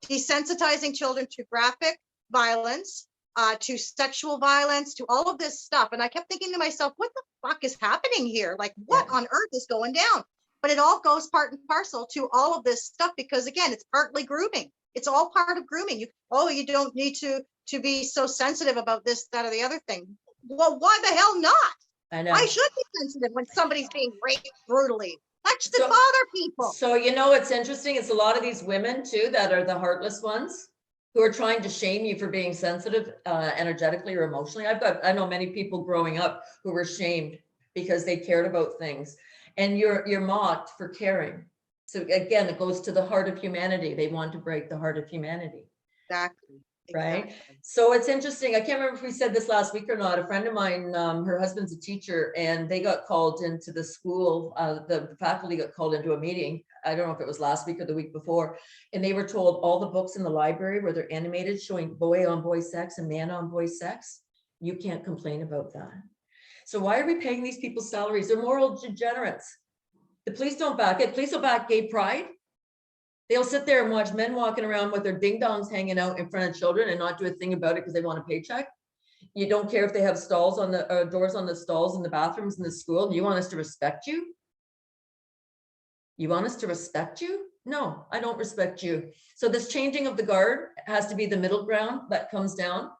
desensitizing children to graphic violence, to sexual violence, to all of this stuff. And I kept thinking to myself, what the fuck is happening here? Like, what on earth is going down? But it all goes part and parcel to all of this stuff, because again, it's partly grooming. It's all part of grooming. You don't need to be so sensitive about this, that, or the other thing. Well, why the hell not? I know. I should be sensitive when somebody's being raped brutally. That should bother people. So, you know, it's interesting. It's a lot of these women too, that are the heartless ones who are trying to shame you for being sensitive, energetically or emotionally. I know many people growing up who were shamed because they cared about things, and you're mocked for caring. So again, it goes to the heart of humanity. They want to break the heart of humanity. Exactly. Right. So it's interesting. I can't remember if we said this last week or not. A friend of mine, her husband's a teacher, and they got called into the school. The faculty got called into a meeting. I don't know if it was last week or the week before. And they were told all the books in the library where they're animated showing boy on boy sex and man on boy sex. You can't complain about that. So why are we paying these people salaries? They're moral degenerates. The police don't back it. Police will back gay pride. They'll sit there and watch men walking around with their ding dongs hanging out in front of children and not do a thing about it because they want a paycheck. You don't care if they have stalls on the doors on the stalls in the bathrooms in the school. You want us to respect you? You want us to respect you? No, I don't respect you. So this changing of the guard has to be the middle ground that comes down.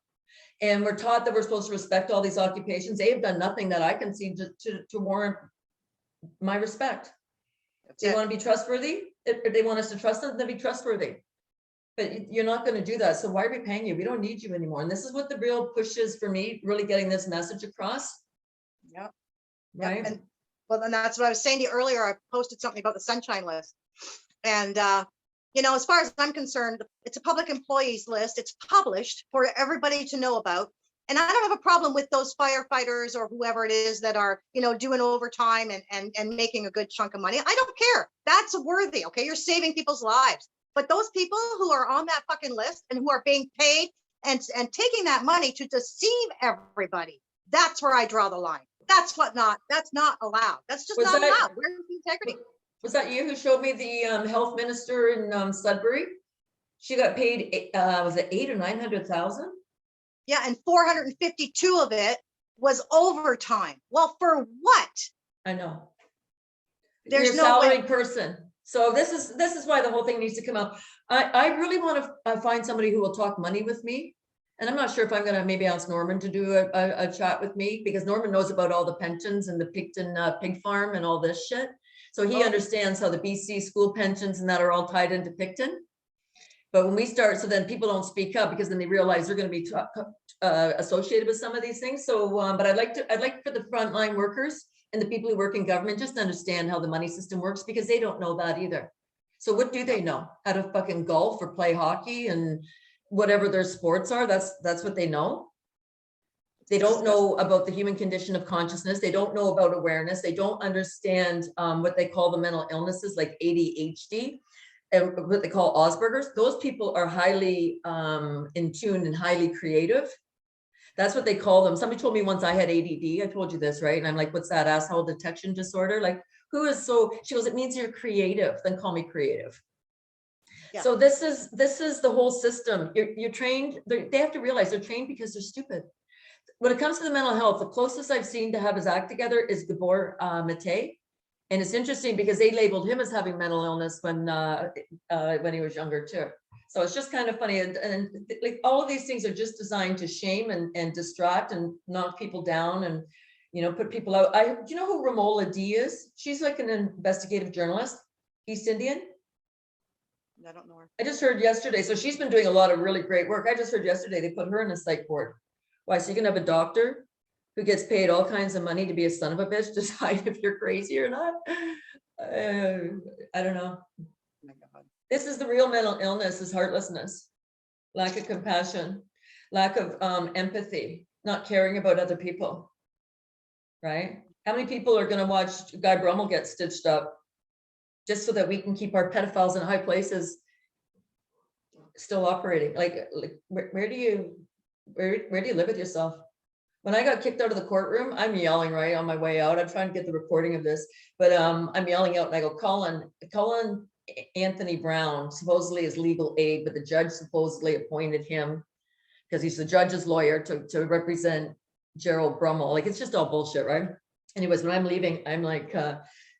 And we're taught that we're supposed to respect all these occupations. They have done nothing that I can see to warrant my respect. They want to be trustworthy. If they want us to trust them, they'll be trustworthy. But you're not going to do that. So why are we paying you? We don't need you anymore. And this is what the real push is for me, really getting this message across. Yep. Right. Yep. And that's what I was saying to you earlier. I posted something about the sunshine list. And, you know, as far as I'm concerned, it's a public employees list. It's published for everybody to know about. And I don't have a problem with those firefighters or whoever it is that are, you know, doing overtime and making a good chunk of money. I don't care. That's worthy. Okay. You're saving people's lives. But those people who are on that fucking list and who are being paid and taking that money to deceive everybody, that's where I draw the line. That's not allowed. That's just not allowed. Where's the integrity? Was that you who showed me the health minister in Sudbury? She got paid, was it 800,000 or 900,000? Yeah, and 452 of it was overtime. Well, for what? I know. There's You're a no salaried person. So this is why the whole thing needs to come out. I really want to find somebody who will talk money with me. And I'm not sure if I'm going to maybe ask Norman to do a chat with me, because Norman knows about all the pensions and the Picton pig farm and all this shit. So he understands how the BC school pensions and that are all tied into Picton. But when we start, so then people don't speak up because then they realize they're going to be associated with some of these things. So, but I'd like for the frontline workers and the people who work in government just to understand how the money system works, because they don't know that either. So what do they know? How to fucking golf or play hockey and whatever their sports are? That's what they know. They don't know about the human condition of consciousness. They don't know about awareness. They don't understand what they call the mental illnesses like ADHD. And what they call Asperger's. Those people are highly in tune and highly creative. That's what they call them. Somebody told me once I had ADD. I told you this, right? And I'm like, what's that? Asshole detection disorder? Like, who is so? She goes, it means you're creative. Then call me creative. Yeah. So this is the whole system. You're trained. They have to realize they're trained because they're stupid. When it comes to the mental health, the closest I've seen to have his act together is Gabor Mate. And it's interesting because they labeled him as having mental illness when he was younger too. So it's just kind of funny. And like all of these things are just designed to shame and distract and knock people down and, you know, put people out. Do you know who Ramola D is? She's like an investigative journalist, East Indian. I don't know her. I just heard yesterday. So she's been doing a lot of really great work. I just heard yesterday they put her in a psych ward. Why? So you can have a doctor who gets paid all kinds of money to be a son of a bitch, decide if you're crazy or not. I don't know. Oh my God. This is the real mental illness, is heartlessness, lack of compassion, lack of empathy, not caring about other people, right? How many people are going to watch Guy Brummel get stitched up just so that we can keep our pedophiles in high places still operating? Like where do you live with yourself? When I got kicked out of the courtroom, I'm yelling right on my way out. I'm trying to get the recording of this, but I'm yelling out and I go, Colin Anthony Brown supposedly is legal aid, but the judge supposedly appointed him because he's the judge's lawyer to represent Gerald Brummel. Like, it's just all bullshit, right? Anyways, when I'm leaving, I'm like,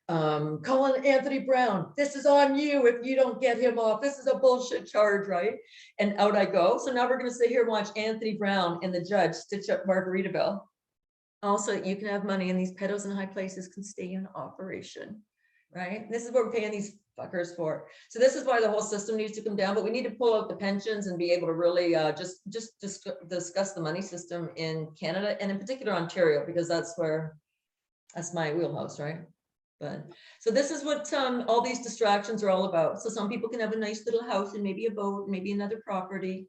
Colin Anthony Brown, this is on you if you don't get him off. This is a bullshit charge, right? And out I go. So now we're going to sit here and watch Anthony Brown and the judge stitch up Margaritaville. Also, you can have money and these pedos in high places can stay in operation. right? This is what we're paying these fuckers for. So this is why the whole system needs to come down, but we need to pull out the pensions and be able to really just discuss the money system in Canada and in particular Ontario, because that's my wheelhouse, right? But so this is what all these distractions are all about. So some people can have a nice little house and maybe a boat, maybe another property.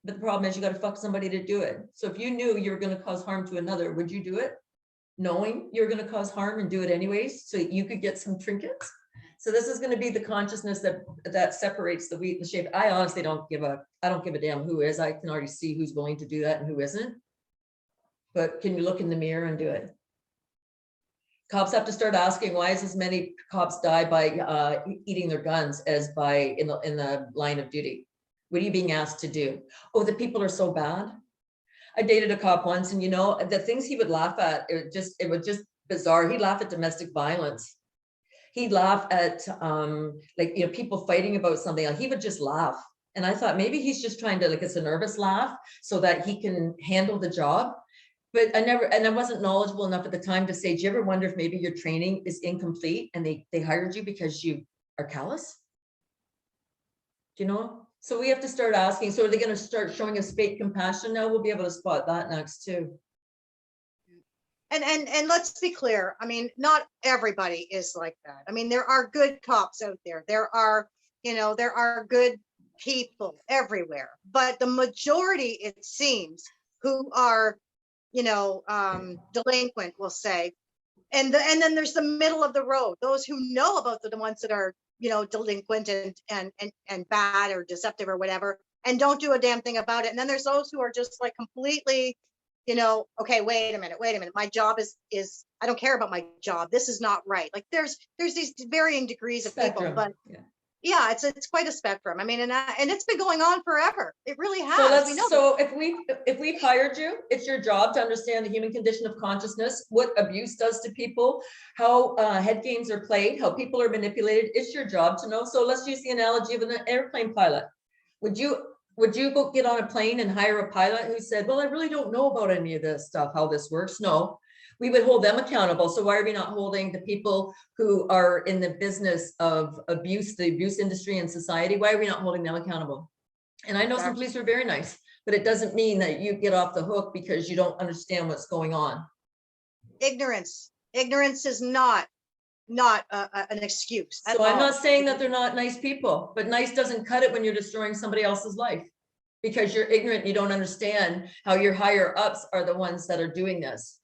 But the problem is you got to fuck somebody to do it. So if you knew you were going to cause harm to another, would you do it? Knowing you're going to cause harm and do it anyways, so you could get some trinkets. So this is going to be the consciousness that separates the wheat and the chaff. I honestly don't give a damn who is. I can already see who's willing to do that and who isn't. But can you look in the mirror and do it? Cops have to start asking, why is as many cops die by eating their guns as by in the line of duty? What are you being asked to do? Oh, the people are so bad. I dated a cop once, and the things he would laugh at, it was just bizarre. He'd laugh at domestic violence. He'd laugh at people fighting about something. Like, he would just laugh. And I thought maybe he's just trying to, like, it's a nervous laugh so that he can handle the job. But I wasn't knowledgeable enough at the time to say, do you ever wonder if maybe your training is incomplete and they hired you because you are callous? Do you know? So we have to start asking, so are they going to start showing us fake compassion now? We'll be able to spot that next too. And let's be clear. I mean, not everybody is like that. I mean, there are good cops out there. There are good people everywhere. But the majority, it seems, who are, delinquent, we'll say. And then there's the middle of the road, those who know about the ones that are, delinquent and bad or deceptive or whatever, and don't do a damn thing about it. And then there's those who are just like completely, okay, wait a minute. My job is I don't care about my job. This is not right. Like there's these varying degrees of Spectrum. people, but yeah, it's quite a spectrum. I mean, and it's been going on forever. It really has. So if we've hired you, it's your job to understand the human condition of consciousness, what abuse does to people, how head games are played, how people are manipulated. It's your job to know. So let's use the analogy of an airplane pilot. Would you go get on a plane and hire a pilot who said, well, I really don't know about any of this stuff, how this works? No. We would hold them accountable. So why are we not holding the people who are in the business of abuse, the abuse industry in society? Why are we not holding them accountable? And I know some police are very nice, but it doesn't mean that you get off the hook because you don't understand what's going on. Ignorance is not an excuse. So I'm not saying that they're not nice people, but nice doesn't cut it when you're destroying somebody else's life because you're ignorant. You don't understand how your higher ups are the ones that are doing this.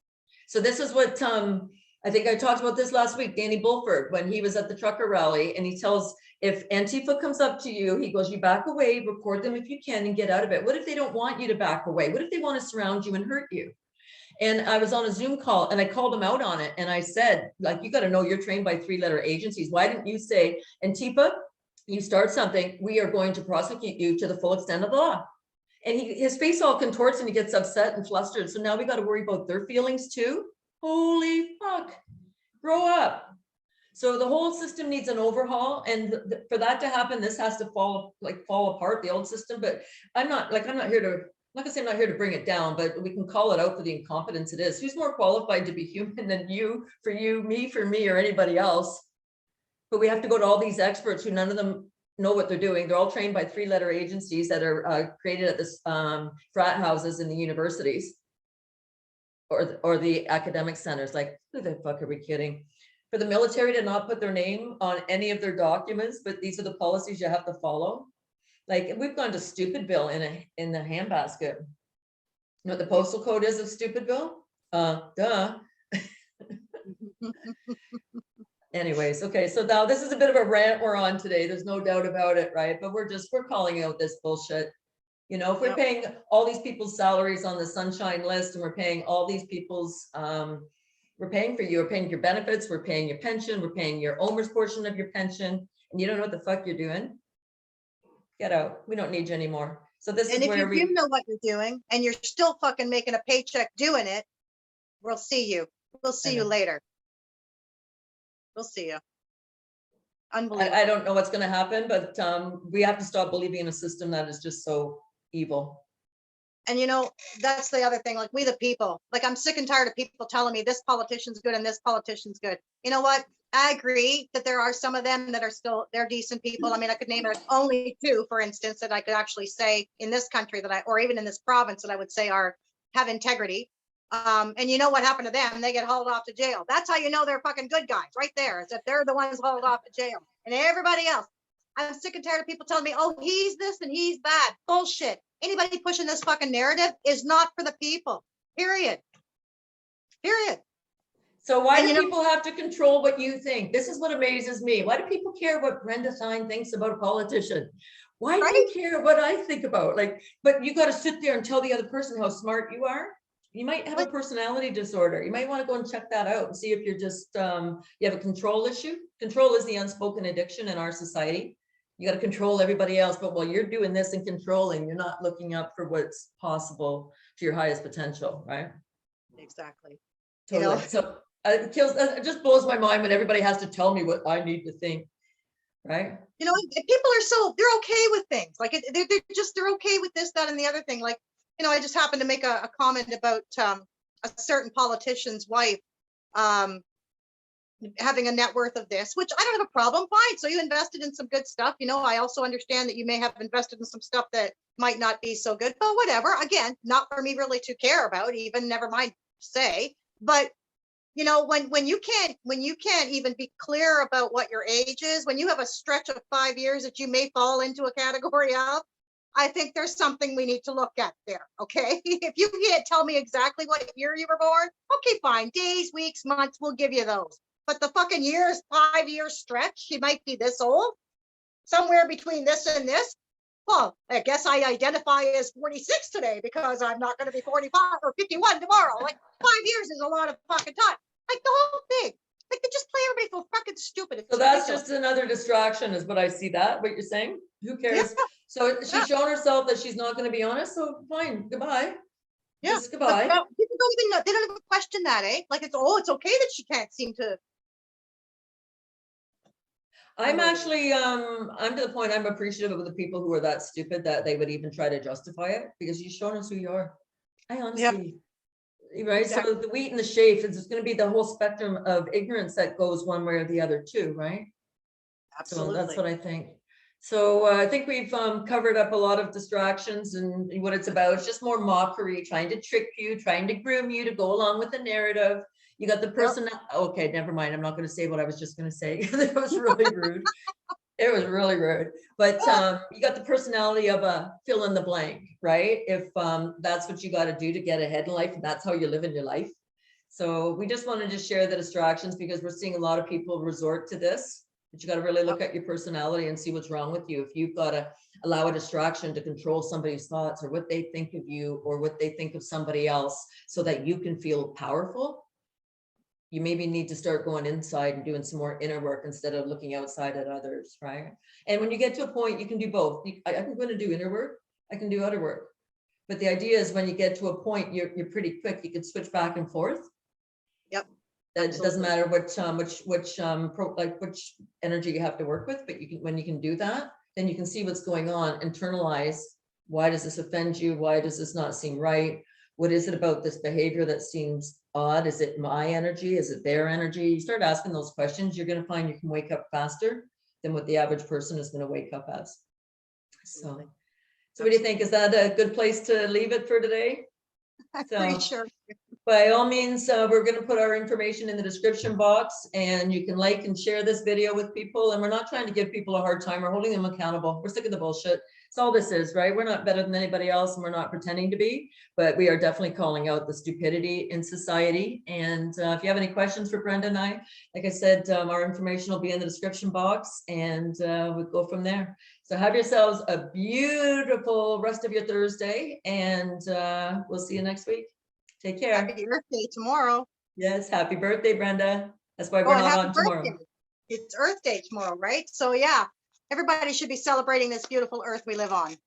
So this is what I think I talked about this last week, Danny Bulford, when he was at the trucker rally, and he tells, if Antifa comes up to you, he goes, you back away, record them if you can and get out of it. What if they don't want you to back away? What if they want to surround you and hurt you? And I was on a Zoom call and I called him out on it. And I said, like, you got to know you're trained by 3-letter agencies. Why didn't you say, Antifa, you start something, we are going to prosecute you to the full extent of the law. And his face all contorts and he gets upset and flustered. So now we got to worry about their feelings too. Holy fuck, grow up. So the whole system needs an overhaul. And for that to happen, this has to fall apart, the old system. But I'm not here to bring it down, but we can call it out for the incompetence it is. Who's more qualified to be human than you, me, for me, or anybody else? But we have to go to all these experts who none of them know what they're doing. They're all trained by 3-letter agencies that are created at this frat houses in the universities or the academic centers. Like, who the fuck are we kidding? For the military to not put their name on any of their documents, but these are the policies you have to follow. Like, we've gone to stupid bill in the handbasket. You know what the postal code is of stupid bill? Duh. Anyways, okay, so now this is a bit of a rant we're on today. There's no doubt about it, right? But we're calling out this bullshit. You know, if we're paying all these people's salaries on the sunshine list and we're paying all these people's, we're paying for you, we're paying your benefits, we're paying your pension, we're paying your owner's portion of your pension, and you don't know what the fuck you're doing, get out. We don't need you anymore. So this is where you do know what you're doing and you're still fucking making a paycheck doing it, we'll see you. We'll see you later. We'll see you. Unbelievable. I don't know what's going to happen, but we have to stop believing in a system that is just so evil. And you know, that's the other thing, like we the people, like I'm sick and tired of people telling me this politician's good and this politician's good. You know what? I agree that there are some of them that are still, they're decent people. I mean, I could name only two, for instance, that I could actually say in this country that or even in this province that I would say have integrity. And you know what happened to them? They get hauled off to jail. That's how you know they're fucking good guys right there, is that they're the ones hauled off to jail. And everybody else, I'm sick and tired of people telling me, oh, he's this and he's that. Bullshit. Anybody pushing this fucking narrative is not for the people. Period. Period. So why do people have to control what you think? This is what amazes me. Why do people care what Brenda Sandy thinks about a politician? Why do you care what I think about? Like, but you got to sit there and tell the other person how smart you are. You might have a personality disorder. You might want to go and check that out and see if you're just, you have a control issue. Control is the unspoken addiction in our society. You got to control everybody else, but while you're doing this and controlling, you're not looking up for what's possible to your highest potential, right? Exactly. Totally. You know? So it just blows my mind when everybody has to tell me what I need to think, right? You know, people are they're okay with things. Like they're okay with this, that, and the other thing. Like, you know, I just happened to make a comment about a certain politician's wife having a net worth of this, which I don't have a problem. Fine. So you invested in some good stuff. You know, I also understand that you may have invested in some stuff that might not be so good, but whatever. Again, not for me really to care about, even, never mind say. But you know, when you can't even be clear about what your age is, when you have a stretch of 5 years that you may fall into a category of, I think there's something we need to look at there. Okay. If you can't tell me exactly what year you were born, okay, fine. Days, weeks, months, we'll give you those. But the fucking years, 5 year stretch, you might be this old, somewhere between this and this. Well, I guess I identify as 46 today because I'm not going to be 45 or 51 tomorrow. Like 5 years is a lot of fucking time. Like the whole thing. Like they just play everybody so fucking stupid. It's so that's ridiculous. Just another distraction is what I see that, what you're saying. Who cares? Yeah. So she's shown herself that she's not going to be honest. So fine, goodbye. Yeah. Just goodbye. People don't even know, they don't even question that, eh? Like it's okay that she can't seem to. I'm actually, I'm to the point I'm appreciative of the people who are that stupid that they would even try to justify it, because you've shown us who you are. I honestly, right? Exactly. So the wheat and the chaff, it's going to be the whole spectrum of ignorance that goes one way or the other too, right? Absolutely. So that's what I think. So I think we've covered up a lot of distractions and what it's about. It's just more mockery, trying to trick you, trying to groom you to go along with the narrative. You got the person. Okay, never mind. I'm not going to say what I was just going to say. It was really rude. It was really rude. But you got the personality of a fill in the blank, right? If that's what you got to do to get ahead in life, and that's how you live in your life. So we just wanted to share the distractions because we're seeing a lot of people resort to this. But you got to really look at your personality and see what's wrong with you. If you've got to allow a distraction to control somebody's thoughts or what they think of you or what they think of somebody else so that you can feel powerful, you maybe need to start going inside and doing some more inner work instead of looking outside at others, right? And when you get to a point, you can do both. I'm going to do inner work. I can do outer work. But the idea is when you get to a point, you're pretty quick. You can switch back and forth. Yep. It doesn't matter which energy you have to work with, but when you can do that, then you can see what's going on, internalize. Why does this offend you? Why does this not seem right? What is it about this behavior that seems odd? Is it my energy? Is it their energy? You start asking those questions, you're going to find you can wake up faster than what the average person is going to wake up as. So what do you think? Is that a good place to leave it for today? I'm pretty sure. By all means, we're going to put our information in the description box, and you can like and share this video with people. And we're not trying to give people a hard time. We're holding them accountable. We're sick of the bullshit. It's all this is, right? We're not better than anybody else, and we're not pretending to be, but we are definitely calling out the stupidity in society. And if you have any questions for Brenda and I, like I said, our information will be in the description box, and we'll go from there. So have yourselves a beautiful rest of your Thursday, and we'll see you next week. Take care. Happy birthday tomorrow. Yes, happy birthday, Brenda. That's why we're not on tomorrow. It's Earth Day tomorrow, right? So yeah, everybody should be celebrating this beautiful earth we live on.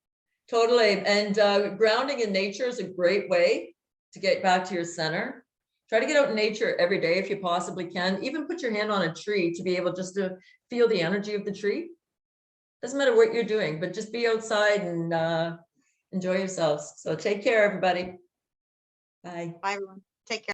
Totally. And grounding in nature is a great way to get back to your center. Try to get out in nature every day if you possibly can. Even put your hand on a tree to be able just to feel the energy of the tree. Doesn't matter what you're doing, but just be outside and enjoy yourselves. So take care, everybody. Bye. Bye, everyone. Take care.